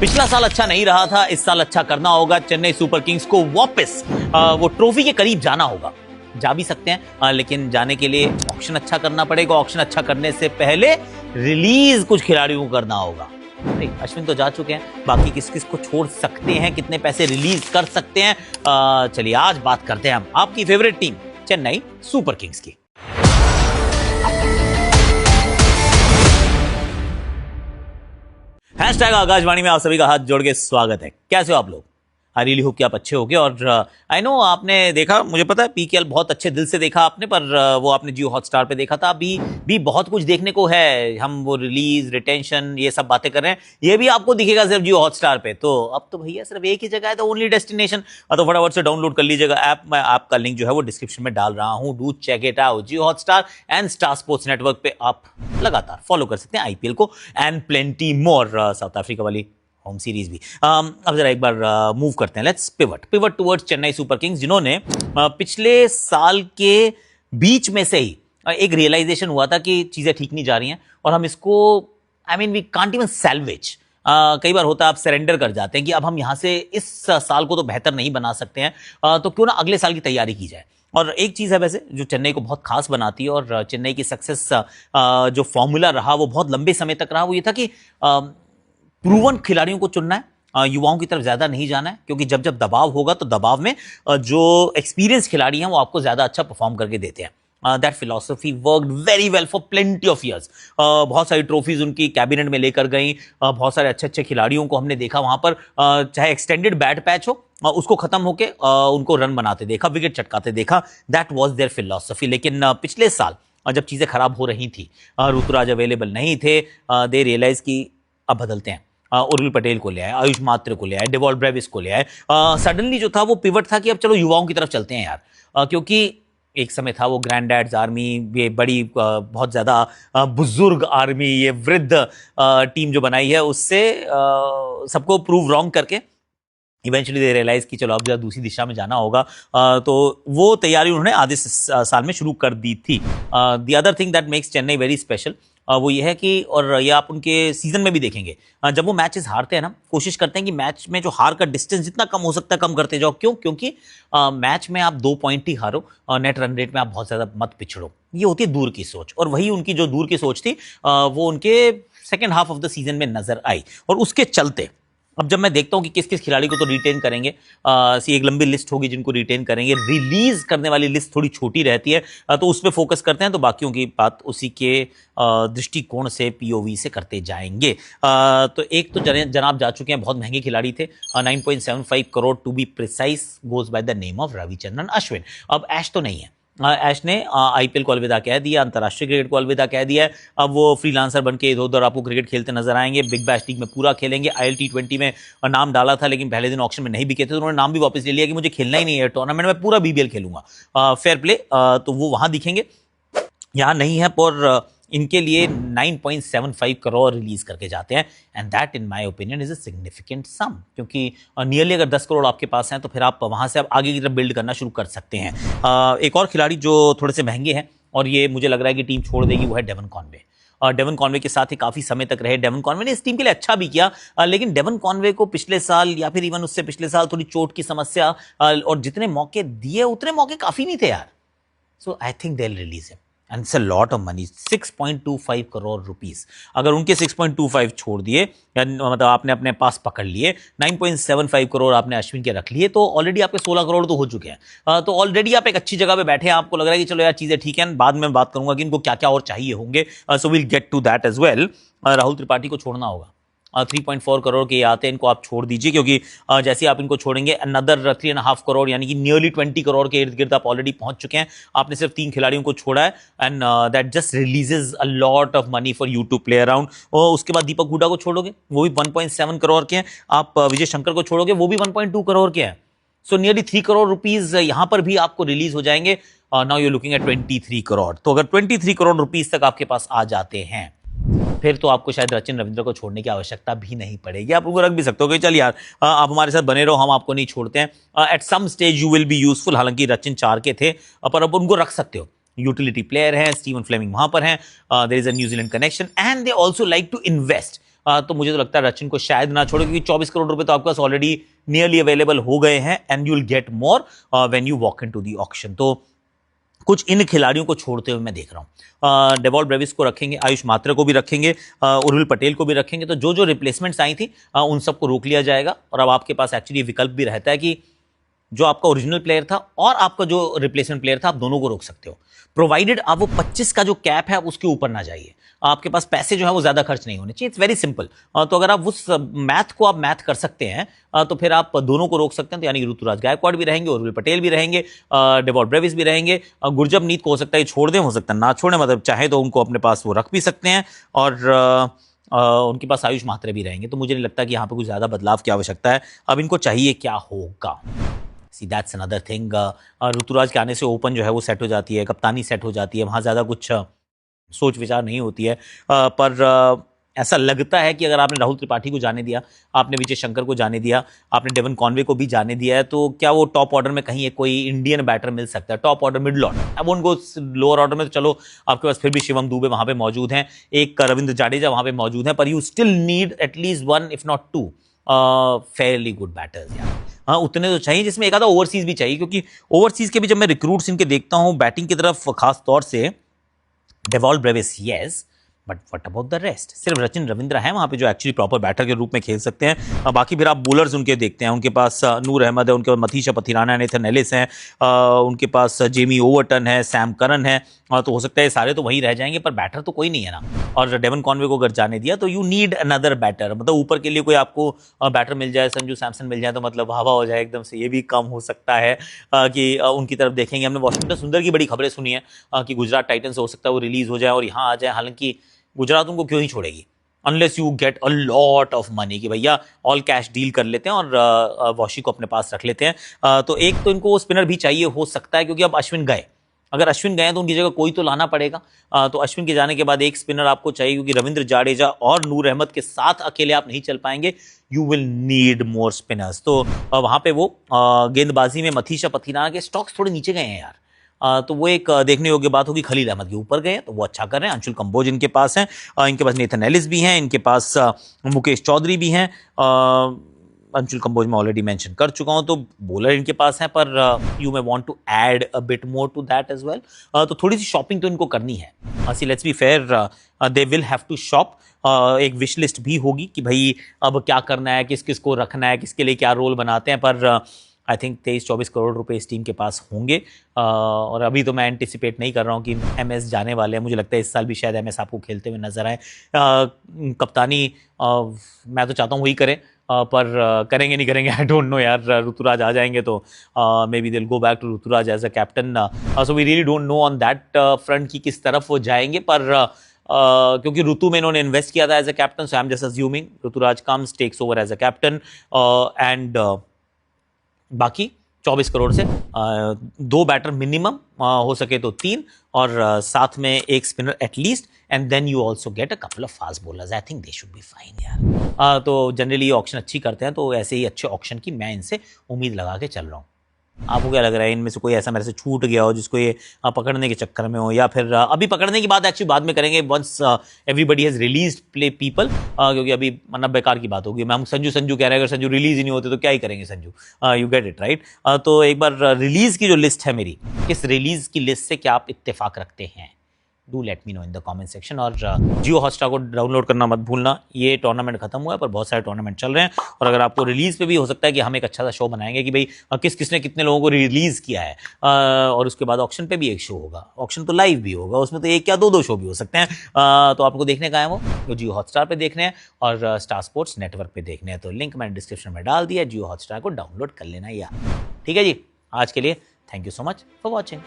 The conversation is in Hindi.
पिछला साल अच्छा नहीं रहा था, इस साल अच्छा करना होगा। चेन्नई सुपर किंग्स को वापस वो ट्रॉफी के करीब जाना होगा। जा भी सकते हैं लेकिन जाने के लिए ऑक्शन अच्छा करना पड़ेगा। ऑक्शन अच्छा करने से पहले रिलीज कुछ खिलाड़ियों को करना होगा। अश्विन तो जा चुके हैं, बाकी किस किस को छोड़ सकते हैं, कितने पैसे रिलीज कर सकते हैं। चलिए आज बात करते हैं हम आपकी favourite team Chennai Super Kings की। हैशटैग आकाशवाणी में आप सभी का हाथ जोड़ के स्वागत है। कैसे हो आप लोग? आई रियली होप कि आप अच्छे होगे। और आई नो आपने देखा, मुझे पता है पीकेएल बहुत अच्छे दिल से देखा आपने, पर वो आपने जियो हॉटस्टार पे देखा था। अभी भी बहुत कुछ देखने को है। हम वो रिलीज, रिटेंशन, ये सब बातें कर रहे हैं, ये भी आपको दिखेगा सिर्फ जियो हॉटस्टार पे। तो अब तो भैया सिर्फ एक ही जगह है, तो ओनली डेस्टिनेशन। तो फटाफट से डाउनलोड कर लीजिएगा ऐप। मैं आपका लिंक जो है वो डिस्क्रिप्शन में डाल रहा हूँ। Do check it out. Jio Hotstar and Star Sports network पे आप लगातार फॉलो कर सकते हैं आईपीएल को and plenty more. South Africa वाली होम सीरीज भी। अब जरा एक बार मूव करते हैं। Let's pivot towards Chennai Super Kings, जिन्होंने पिछले साल के बीच में से ही एक रियलाइजेशन हुआ था कि चीजें ठीक नहीं जा रही हैं और हम इसको वी कांट इवन सैल्वेज। कई बार होता है आप सरेंडर कर जाते हैं कि अब हम यहां से इस साल को तो बेहतर नहीं बना सकते हैं, तो क्यों ना अगले साल की तैयारी की जाए। और एक चीज है वैसे जो चेन्नई को बहुत खास बनाती है और चेन्नई की सक्सेस जो फॉर्मूला रहा वो बहुत लंबे समय तक रहा, वो ये था कि प्रूवन खिलाड़ियों को चुनना है, युवाओं की तरफ ज्यादा नहीं जाना है। क्योंकि जब जब दबाव होगा तो दबाव में जो एक्सपीरियंस खिलाड़ी हैं वो आपको ज्यादा अच्छा परफॉर्म करके देते हैं। That philosophy worked very well for plenty of years. बहुत सारी ट्रॉफीज उनकी कैबिनेट में लेकर गई। बहुत सारे अच्छे अच्छे खिलाड़ियों को हमने देखा वहां पर, चाहे एक्सटेंडेड बैट पैच हो उसको खत्म होके उनको रन बनाते देखा, विकेट चटकाते देखा। That was their philosophy. लेकिन पिछले साल जब चीजें खराब हो रही थी, ऋतुराज अवेलेबल नहीं थे, दे रियलाइज की अब बदलते हैं। उर्विल पटेल को ले आए, आयुष मात्रे को ले आए, डेवॉल्ट ब्रेविस को ले आए। सडनली जो था वो पिवट था कि अब चलो युवाओं की तरफ चलते हैं यार। क्योंकि एक समय था वो ग्रैंडडैड्स आर्मी, ये बड़ी बहुत ज्यादा बुजुर्ग आर्मी, ये वृद्ध टीम जो बनाई है उससे सबको प्रूव रॉन्ग करके इवेंचुअली दे रियलाइज कि चलो अब जरा दूसरी दिशा में जाना होगा। तो वो तैयारी उन्होंने आधे साल में शुरू कर दी थी। The other thing that makes Chennai very special वो ये है कि, और ये आप उनके सीजन में भी देखेंगे, जब वो मैचेस हारते हैं ना, कोशिश करते हैं कि मैच में जो हार का डिस्टेंस जितना कम हो सकता है कम करते जाओ। क्योंकि मैच में आप 2 पॉइंट ही हारो, नेट रन रेट में आप बहुत ज्यादा मत पिछड़ो। ये होती है दूर की सोच, और वही उनकी जो दूर की सोच थी वो उनके second half of the season में नजर आई। और उसके चलते अब जब मैं देखता हूं कि किस किस खिलाड़ी को तो रिटेन करेंगे, एक लंबी लिस्ट होगी जिनको रिटेन करेंगे, रिलीज करने वाली लिस्ट थोड़ी छोटी रहती है, तो उस पर फोकस करते हैं। तो बाकियों की बात उसी के दृष्टिकोण से, पीओवी से करते जाएंगे। तो एक तो जनाब जा चुके हैं, बहुत महंगे खिलाड़ी थे, 9.75 crore to be precise, goes by the name of Ravichandran Ashwin. अब ऐश तो नहीं है, ऐश ने आईपीएल को अलविदा कह दिया, अंतर्राष्ट्रीय क्रिकेट को अलविदा कह दिया है। अब वो फ्रीलांसर बन के इधर उधर आपको क्रिकेट खेलते नजर आएंगे। बिग बैश लीग में पूरा खेलेंगे। आईएल T20 में नाम डाला था लेकिन पहले दिन ऑक्शन में नहीं बिके थे, तो उन्होंने नाम भी वापस ले लिया कि मुझे खेलना ही नहीं है टूर्नामेंट में, पूरा बीबीएल खेलूंगा। Fair play. तो वो वहां दिखेंगे, यहाँ नहीं है। पर इनके लिए 9.75 करोड़ रिलीज करके जाते हैं, and that in my opinion is a significant sum. क्योंकि नियरली अगर 10 करोड़ आपके पास हैं तो फिर आप वहां से अब आगे की तरफ बिल्ड करना शुरू कर सकते हैं। एक और खिलाड़ी जो थोड़े से महंगे हैं और ये मुझे लग रहा है कि टीम छोड़ देगी, वो है डेवन कॉनवे। डेवन कॉनवे के साथ ही काफी समय तक रहे। डेवन कॉनवे ने इस टीम के लिए अच्छा भी किया, लेकिन डेवन कॉनवे को पिछले साल या फिर इवन उससे पिछले साल थोड़ी चोट की समस्या, और जितने मौके दिए उतने मौके काफी नहीं थे यार। So I think they will release him and it's a lot of money, 6.25 crore rupees. अगर उनके 6.25 छोड़ दिए, मतलब आपने अपने पास पकड़ लिए, 9.75 करोड़ आपने अश्विन के रख लिए, तो ऑलरेडी आपके 16 करोड़ तो हो चुके हैं। तो ऑलरेडी आप एक अच्छी जगह पे बैठे हैं, आपको लग रहा है कि चलो यार चीजें ठीक हैं। बाद में बात करूंगा कि इनको क्या क्या और चाहिए होंगे, so will get to that as well. Rahul Tripathi को छोड़ना होगा, 3.4 करोड़ के आते हैं, इनको आप छोड़ दीजिए। क्योंकि जैसे आप इनको छोड़ेंगे अनदर 3.5 करोड़ यानी कि नियरली 20 करोड़ के इर्द गिर्द आप ऑलरेडी पहुंच चुके हैं। आपने सिर्फ 3 खिलाड़ियों को छोड़ा है, and that just releases a lot of money for you to play around. और उसके बाद दीपक हुडा को छोड़ोगे, वो भी 1.7 करोड़ के हैं। आप विजय शंकर को छोड़ोगे, वो भी 1.2 करोड़ के हैं। सो नियरली 3 करोड़ रुपीज यहां पर भी आपको रिलीज हो जाएंगे। Now you looking at 23 crore. तो अगर 23 करोड़ रुपीज तक आपके पास आ जाते हैं, फिर तो आपको शायद सचिन रविंद्र को छोड़ने की आवश्यकता भी नहीं पड़ेगी। आप उनको रख भी सकते हो कि चल यार आप हमारे साथ बने रहो, हम आपको नहीं छोड़ते हैं। At some stage you will be useful. हालांकि सचिन 4 के थे, पर अब उनको रख सकते हो। यूटिलिटी प्लेयर हैं, स्टीवन फ्लेमिंग वहां पर हैं, there is a New Zealand connection and they also like to invest. तो मुझे तो लगता है रचिन को शायद ना छोड़े, क्योंकि 24 करोड़ रुपए तो आपके पास ऑलरेडी नियरली अवेलेबल हो गए हैं and you will get more when you walk into the auction. तो कुछ इन खिलाड़ियों को छोड़ते हुए मैं देख रहा हूं, डेवॉल्ट ब्रेविस को रखेंगे, आयुष मात्रे को भी रखेंगे, उर्विल पटेल को भी रखेंगे। तो जो जो रिप्लेसमेंट्स आई थी उन सबको रोक लिया जाएगा और अब आपके पास एक्चुअली विकल्प भी रहता है कि जो आपका ओरिजिनल प्लेयर था और आपका जो रिप्लेसमेंट प्लेयर था, आप दोनों को रोक सकते हो, प्रोवाइडेड आप वो 25 का जो कैप है उसके ऊपर ना जाइए, आपके पास पैसे जो है वो ज्यादा खर्च नहीं होने चाहिए। It's very simple. तो अगर आप उस मैथ को आप मैथ कर सकते हैं तो फिर आप दोनों को रोक सकते हैं। तो यानी ऋतुराज गायकवाड़ भी रहेंगे, उर्विल पटेल भी रहेंगे, डेवॉल्ट ब्रेविस भी रहेंगे, गुरजबनीत को हो सकता है छोड़ दें, हो सकता है ना छोड़ें, मतलब चाहे तो उनको अपने पास वो रख भी सकते हैं, और उनके पास आयुष मात्रे भी रहेंगे। तो मुझे नहीं लगता कि यहाँ पे कुछ ज्यादा बदलाव की आवश्यकता है। अब इनको चाहिए क्या होगा, see that's another thing. Ruturaj के आने से ओपन जो है वो सेट हो जाती है, कप्तानी सेट हो जाती है, वहाँ ज़्यादा कुछ सोच विचार नहीं होती है। पर ऐसा लगता है कि अगर आपने राहुल त्रिपाठी को जाने दिया, आपने विजय शंकर को जाने दिया, आपने डेवन कॉनवे को भी जाने दिया है, तो क्या वो टॉप ऑर्डर में कहीं एक कोई इंडियन बैटर मिल सकता है, top order middle order. I won't go lower order में, तो चलो आपके पास फिर भी शिवम दुबे वहाँ पे मौजूद हैं, एक रविंद्र जाडेजा वहाँ पे मौजूद हैं, पर you still need at least 1 if not 2 fairly good batters यार। हाँ, उतने तो चाहिए, जिसमें एक आधा ओवरसीज भी चाहिए, क्योंकि ओवरसीज के भी जब मैं रिक्रूट्स इनके देखता हूँ बैटिंग की तरफ, खास तौर से Dewald Brevis yes, but what about the rest. सिर्फ रचिन रविंद्र है वहां पे जो एक्चुअली प्रॉपर बैटर के रूप में खेल सकते हैं। बाकी फिर आप बॉलर्स उनके देखते हैं, उनके पास नूर अहमद है, उनके पास मथीशा पथिराना, नेथन एलिस हैं, उनके पास जेमी ओवरटन है, सैम करन है, तो हो सकता है सारे तो वहीं रह जाएंगे, पर बैटर तो कोई नहीं है ना। और डेवन कॉनवे को अगर जाने दिया तो यू नीड अनदर बैटर, मतलब ऊपर के लिए कोई आपको बैटर मिल जाए, संजू सैमसन मिल जाए तो मतलब हवा हो जाए एकदम से, ये भी कम हो सकता है कि उनकी तरफ देखेंगे। हमने वॉशिंगटन सुंदर की बड़ी खबरें सुनी है कि गुजरात टाइटंस हो सकता है वो रिलीज हो जाए और यहाँ आ जाए, हालांकि गुजरात उनको क्यों ही छोड़ेगी unless you get a lot of money, कि भैया ऑल कैश डील कर लेते हैं और वॉशी को अपने पास रख लेते हैं। तो एक तो इनको स्पिनर भी चाहिए हो सकता है, क्योंकि अब अश्विन गए, अगर अश्विन गए तो उनकी जगह कोई तो लाना पड़ेगा। तो अश्विन के जाने के बाद एक स्पिनर आपको चाहिए, क्योंकि रविंद्र जाडेजा और नूर अहमद के साथ अकेले आप नहीं चल पाएंगे, you will need more spinners. तो वहां पे वो गेंदबाजी में मथीशा पथिराना के स्टॉक्स थोड़े नीचे गए हैं यार। तो वो एक देखने योग्य बात होगी। खलील अहमद के ऊपर गए तो वो अच्छा कर रहे हैं, अंशुल कंबोज इनके पास हैं, इनके पास नेथन एलिस भी हैं, इनके पास मुकेश चौधरी भी हैं, अंशुल कंबोज में ऑलरेडी मेंशन कर चुका हूं, तो बॉलर इनके पास है, पर you may want to add a bit more to that as well. तो थोड़ी सी शॉपिंग तो इनको करनी है। See let's be fair, they will have to shop. एक विश लिस्ट भी होगी कि भाई अब क्या करना है, किस किस को रखना है, किसके लिए क्या रोल बनाते हैं, पर आई थिंक 23-24 करोड़ रुपए इस टीम के पास होंगे। और अभी तो मैं एंटिसिपेट नहीं कर रहा हूँ कि एमएस जाने वाले हैं, मुझे लगता है इस साल भी शायद एमएस आपको खेलते हुए नजर आए। कप्तानी मैं तो चाहता हूँ वही करें, पर करेंगे नहीं करेंगे आई डोंट नो यार। ऋतुराज आ जाएंगे तो maybe they'll go back to Ruturaj as a captain, so we really don't know on that front की किस तरफ वो जाएंगे, पर क्योंकि ऋतु में इन्होंने इन्वेस्ट किया था as a captain, so I am just assuming Ruturaj comes takes over as a captain, and बाकी 24 करोड़ से 2 बैटर मिनिमम, हो सके तो 3, और साथ में एक spinner at least, and then you also get a couple of fast bowlers. I think they should be fine यार। तो जनरली ये ऑक्शन अच्छी करते हैं, तो ऐसे ही अच्छे ऑक्शन की मैं इनसे उम्मीद लगा के चल रहा हूँ। आपको क्या लग रहा है, इनमें से कोई ऐसा मेरे से छूट गया हो जिसको ये पकड़ने के चक्कर में हो, या फिर अभी पकड़ने की बात एक्चुअली बाद में करेंगे once everybody has released play people, क्योंकि अभी मतलब बेकार की बात होगी। मैं हम संजू कह रहे हैं, अगर संजू रिलीज ही नहीं होते तो क्या ही करेंगे Sanju, you get it right. तो एक बार रिलीज की जो लिस्ट है मेरी, किस रिलीज की लिस्ट से क्या आप इत्तेफाक रखते हैं, do let me know in the comment section. और जियो हॉटस्टार को डाउनलोड करना मत भूलना। ये टूर्नामेंट खत्म हुआ है, पर बहुत सारे टूर्नामेंट चल रहे हैं, और अगर आपको रिलीज पे भी हो सकता है कि हम एक अच्छा सा शो बनाएंगे कि भाई किस किसने कितने लोगों को रिलीज किया है, और उसके बाद ऑक्शन पे भी एक शो होगा, ऑक्शन तो लाइव भी होगा, उसमें तो एक या दो शो भी हो सकते हैं। तो आपको देखने का है वो जियो हॉटस्टार पे देखने हैं और स्टार स्पोर्ट्स नेटवर्क पे देखने हैं, तो लिंक मैंने डिस्क्रिप्शन में डाल दिया, जियो हॉटस्टार को डाउनलोड कर लेना यार। ठीक है जी, आज के लिए thank you so much for watching.